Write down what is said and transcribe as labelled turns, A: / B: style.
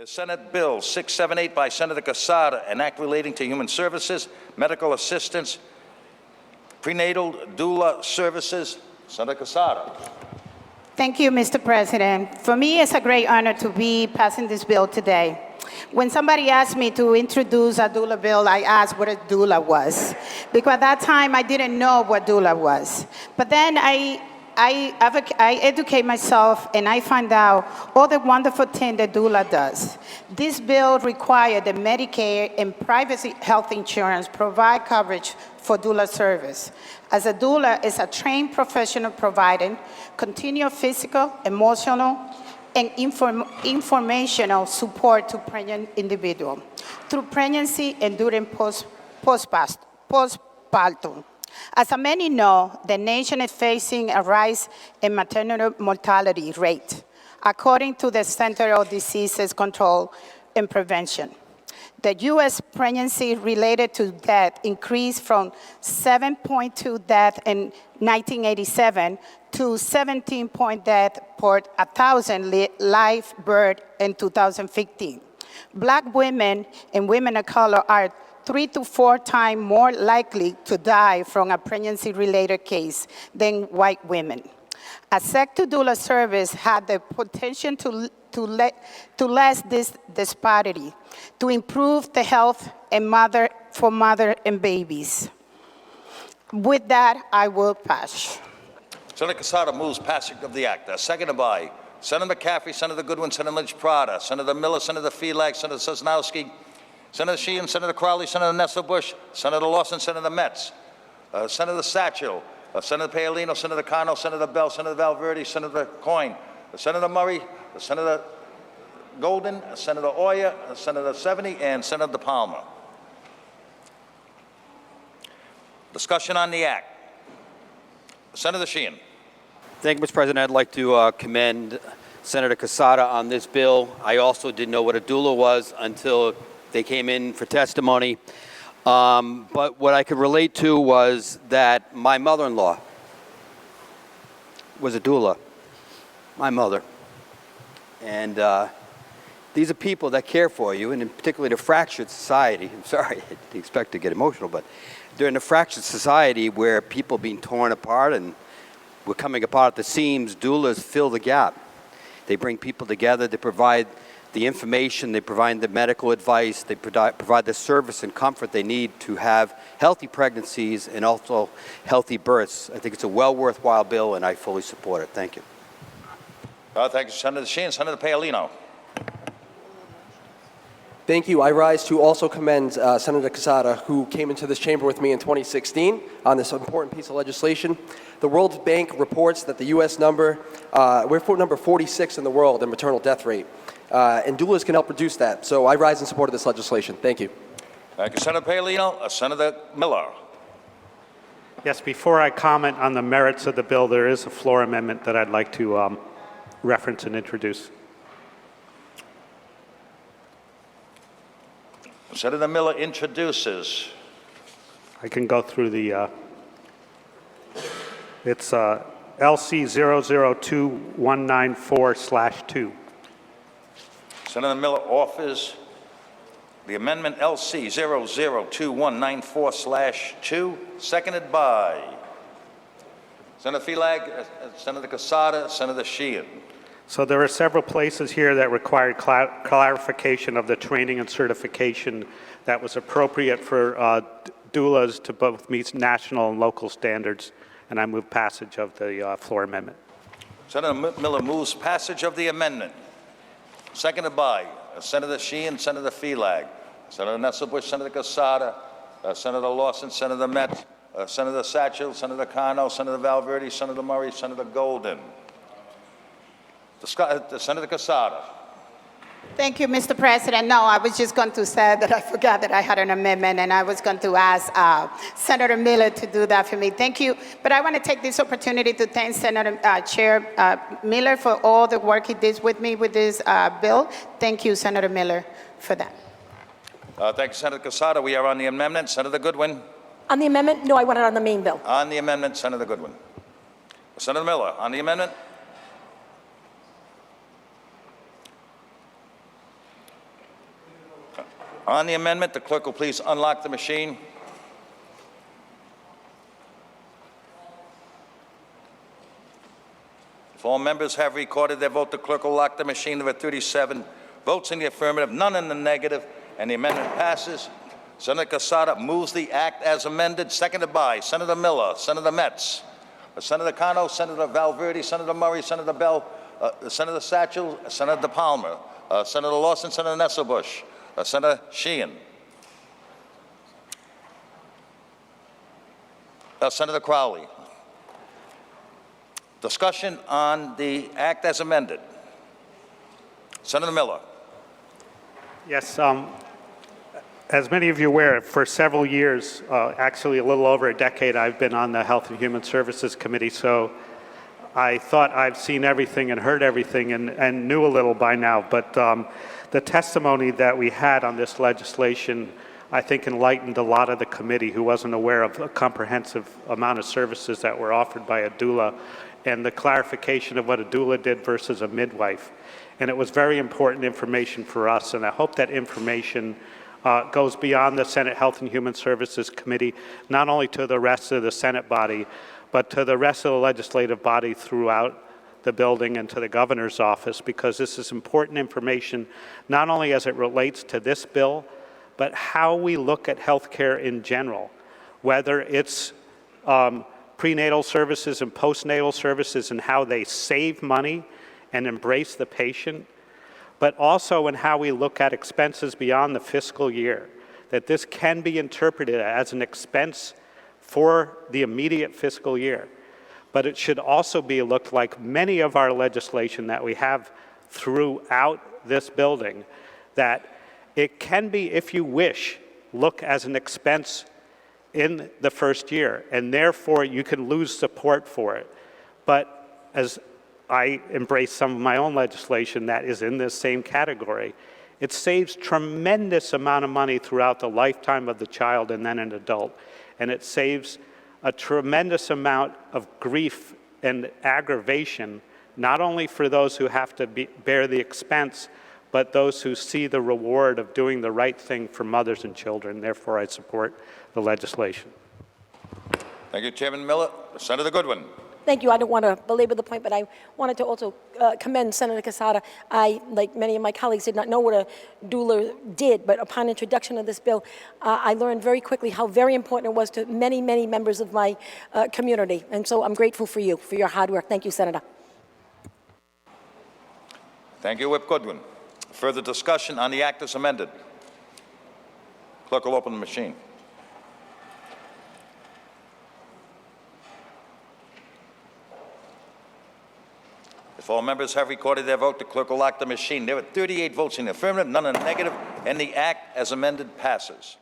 A: Senate Bill 678 by Senator Quezada, an act relating to human services, medical assistance, prenatal doula services. Senator Quezada.
B: Thank you, Mr. President. For me, it's a great honor to be passing this bill today. When somebody asked me to introduce a doula bill, I asked what a doula was. Because at that time, I didn't know what doula was. But then I educate myself and I find out all the wonderful things that doula does. This bill requires that Medicaid and private health insurance provide coverage for doula service. As a doula is a trained professional providing continuous physical, emotional, and informational support to pregnant individuals through pregnancy and during postpartum. As many know, the nation is facing a rise in maternal mortality rate, according to the Center for Disease Control and Prevention. The U.S. pregnancy related to death increased from 7.2 deaths in 1987 to 17 deaths per 1,000 live births in 2015. Black women and women of color are 3 to 4 times more likely to die from a pregnancy-related case than white women. A sector doula service had the potential to lessen this disparity, to improve the health for mother and babies. With that, I will pass.
A: Senator Quezada moves passage of the act. Seconded by Senator McCaffrey, Senator Goodwin, Senator Lynch-Prada, Senator Miller, Senator Felag, Senator Sosnowski, Senator Sheehan, Senator Crowley, Senator Nesselbush, Senator Lawson, Senator Metz, Senator Satchel, Senator Paolino, Senator Cano, Senator Bell, Senator Valverde, Senator Coyne, Senator Murray, Senator Golden, Senator Oyer, Senator Seveny, and Senator DePalma. Discussion on the act. Senator Sheehan.
C: Thank you, Mr. President. I'd like to commend Senator Quezada on this bill. I also didn't know what a doula was until they came in for testimony. But what I could relate to was that my mother-in-law was a doula, my mother. And these are people that care for you, and in particularly the fractured society. I'm sorry, I didn't expect to get emotional, but during the fractured society where people are being torn apart and we're coming apart at the seams, doulas fill the gap. They bring people together, they provide the information, they provide the medical advice, they provide the service and comfort they need to have healthy pregnancies and also healthy births. I think it's a well worthwhile bill, and I fully support it. Thank you.
A: Thank you, Senator Sheehan. Senator Paolino.
D: Thank you. I rise to also commend Senator Quezada, who came into this chamber with me in 2016 on this important piece of legislation. The World Bank reports that the U.S. we're number 46 in the world in maternal death rate. And doulas can help reduce that. So I rise in support of this legislation. Thank you.
A: Thank you, Senator Paolino. Senator Miller.
E: Yes, before I comment on the merits of the bill, there is a floor amendment that I'd like to reference and introduce.
A: Senator Miller introduces.
E: I can go through the, it's LC 002194/2.
A: Senator Miller offers the amendment LC 002194/2, seconded by Senator Felag, Senator Quezada, Senator Sheehan.
E: So there are several places here that required clarification of the training and certification that was appropriate for doulas to both meet national and local standards, and I move passage of the floor amendment.
A: Senator Miller moves passage of the amendment, seconded by Senator Sheehan, Senator Felag, Senator Nesselbush, Senator Quezada, Senator Lawson, Senator Metz, Senator Satchel, Senator Cano, Senator Valverde, Senator Murray, Senator Golden. Senator Quezada.
B: Thank you, Mr. President. No, I was just going to say that I forgot that I had an amendment, and I was going to ask Senator Miller to do that for me. Thank you. But I want to take this opportunity to thank Senator Chair Miller for all the work he did with me with this bill. Thank you, Senator Miller, for that.
A: Thank you, Senator Quezada. We are on the amendment. Senator Goodwin.
F: On the amendment? No, I want it on the main bill.
A: On the amendment, Senator Goodwin. Senator Miller, on the amendment. On the amendment, the clerk will please unlock the machine. If all members have recorded their vote, the clerk will lock the machine. There were 37 votes in the affirmative, none in the negative, and the amendment passes. Senator Quezada moves the act as amended, seconded by Senator Miller, Senator Metz, Senator Cano, Senator Valverde, Senator Murray, Senator Bell, Senator Satchel, Senator DePalma, Senator Lawson, Senator Nesselbush, Senator Sheehan, Senator Crowley. Discussion on the act as amended. Senator Miller.
E: Yes, as many of you are aware, for several years, actually a little over a decade, I've been on the Health and Human Services Committee, so I thought I've seen everything and heard everything and knew a little by now, but the testimony that we had on this legislation, I think, enlightened a lot of the committee who wasn't aware of a comprehensive amount of services that were offered by a doula and the clarification of what a doula did versus a midwife. And it was very important information for us, and I hope that information goes beyond the Senate Health and Human Services Committee, not only to the rest of the Senate body, but to the rest of the legislative body throughout the building and to the governor's office, because this is important information, not only as it relates to this bill, but how we look at healthcare in general, whether it's prenatal services and postnatal services and how they save money and embrace the patient, but also in how we look at expenses beyond the fiscal year, that this can be interpreted as an expense for the immediate fiscal year. But it should also be looked like many of our legislation that we have throughout this building, that it can be, if you wish, look as an expense in the first year, and therefore you can lose support for it. But as I embrace some of my own legislation that is in this same category, it saves tremendous amount of money throughout the lifetime of the child and then an adult. And it saves a tremendous amount of grief and aggravation, not only for those who have to bear the expense, but those who see the reward of doing the right thing for mothers and children. Therefore, I support the legislation.
A: Thank you, Chairman Miller. Senator Goodwin.
F: Thank you. I don't want to belabor the point, but I wanted to also commend Senator Quezada. I, like many of my colleagues, did not know what a doula did, but upon introduction of this bill, I learned very quickly how very important it was to many, many members of my community. And so I'm grateful for you, for your hard work. Thank you, Senator.
A: Thank you, Whip Goodwin. Further discussion on the act as amended. Clerk will open the machine. If all members have recorded their vote, the clerk will lock the machine. There were 38 votes in the affirmative, none in the negative, and the act as amended passes.